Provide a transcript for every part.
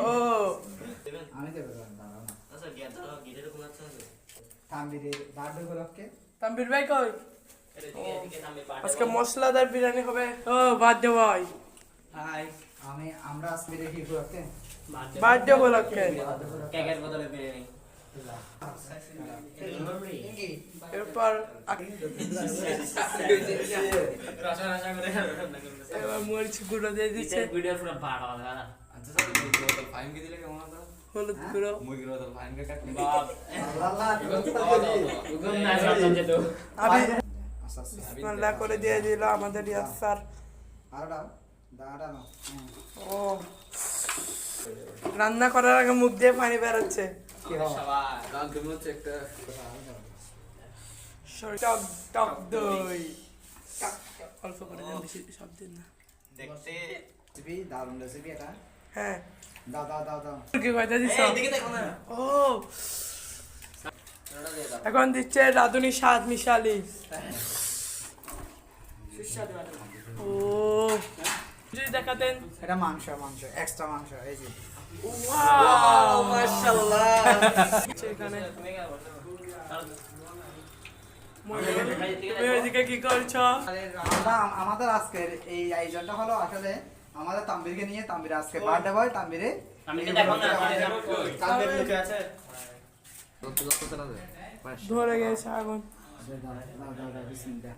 ও আমি দেবো দাঁড়াও না। আচ্ছা গিয়া তো গিটারে কোন আছে তানবীরের বার্থডে উপলক্ষে তানবীর ভাই কই? এদিকে নামে পাটা আজকে মশলাদার বিরিয়ানি হবে। ও বার্থডে ভাই, হাই আমরা আজকে দেখি উপলক্ষে বার্থডে উপলক্ষে কেকের বদলে বিরিয়ানি এরপর রসা রসা করে এবার মরিচ গুঁড়ো দিয়ে দিচ্ছে, ভিডিও পুরো বাড়া দাদা আচ্ছা স্যার মুরগি রোতাল ফাইন কে দিলে কেমন হতো? হলুদ গুঁড়ো। মুরগি রোতাল ফাইন কে কাটলে বাপ আল্লাহ উগম না জানতাম যে তো আমি আচ্ছা আচ্ছা বিসমিল্লাহ করে দিয়ে দিল আমাদের রিয়াজ স্যার। আর দাঁড়া না ও রান্না করার আগে মুখ দিয়ে পানি বেরোচ্ছে। কি হবে সবাই কাল তুমি হচ্ছে একটা টক টক দই অল্প করে দেন, বেশি সব দিন না। দেখতে রেসিপি দারুণ রেসিপি এটা হ্যাঁ দাও দাও দাও দাও কি কয়টা দিছ? এই দিকে দেখো না ও এখন দিচ্ছে রাঁধুনি স্বাদ মিশালি। ও যদি দেখাতেন। এটা মাংস এক্সট্রা মাংস এই যে ওয়াও মাশাআল্লাহ এখানে তুমি কি করছো তুমি ওইদিকে কি করছো? আমাদের আজকের এই আয়োজনটা হলো আসলে আমাদের তানবীরকে নিয়ে। তানবীর আজকে বার্থডে বয়। তানবীরে আমি কি দেখো না তানবীর লুকে আছে রক্ত রক্ত চালা দে ধরে গেছে আগুন। দাও দাও দাও বিসমিল্লাহ।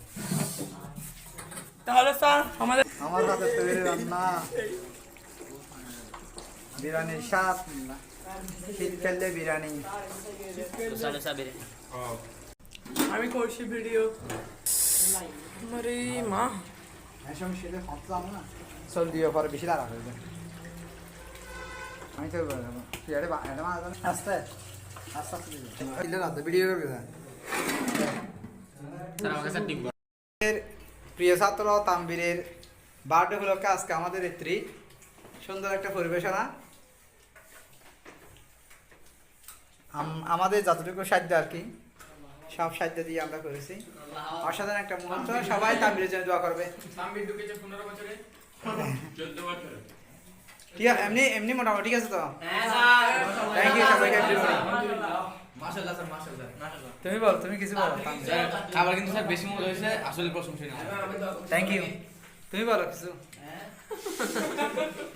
তাহলে স্যার আমাদের আমার হাতে তৈরি রান্না বিরিয়ানির স্বাদ শীতকালে বিরিয়ানি সাড়ে সাবেরে আমি করছি ভিডিও। আরে মা এসব শীতে খাচ্ছিলাম না চল দিয়ে পরে বেশি দাঁড়া হয়ে যায়। আমি তো তুই এটা আস্তে আস্তে আস্তে ভিডিও করবি না। স্যার আমার কাছে টিপ প্রিয় ছাত্র তানবীরের বার্থডে উপলক্ষে আজকে আমাদের এত্রি সুন্দর একটা পরিবেশনা। আমাদের যতটুকু সাধ্য আর কি সব সাধ্য দিয়ে আমরা করেছি। অসাধারণ একটা মুহূর্ত। সবাই তানবীরের জন্য দোয়া করবে। তানবীর ঢুকেছে 15 বছরে 14 বছরে ঠিক আছে, এমনি এমনি মোটামুটি ঠিক আছে তো। হ্যাঁ স্যার থ্যাংক ইউ সবাইকে। মাশাআল্লাহ স্যার মাশাআল্লাহ তুমি বল, তুমি কিছু বলো। খাবার কিন্তু স্যার বেশি মজা হয়েছে আসলে প্রশংসনীয় থ্যাংক ইউ। তুমি বলো কিছু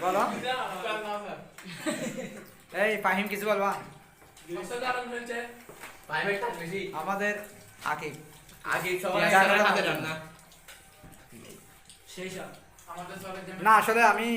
বলো। এই ফাহিম কিছু বলবা? প্রাইভেট টাইম বেশি আমাদের আকিব আগে সবাই জানাতে হাতে পারবেন না শেষ না আসলে আমি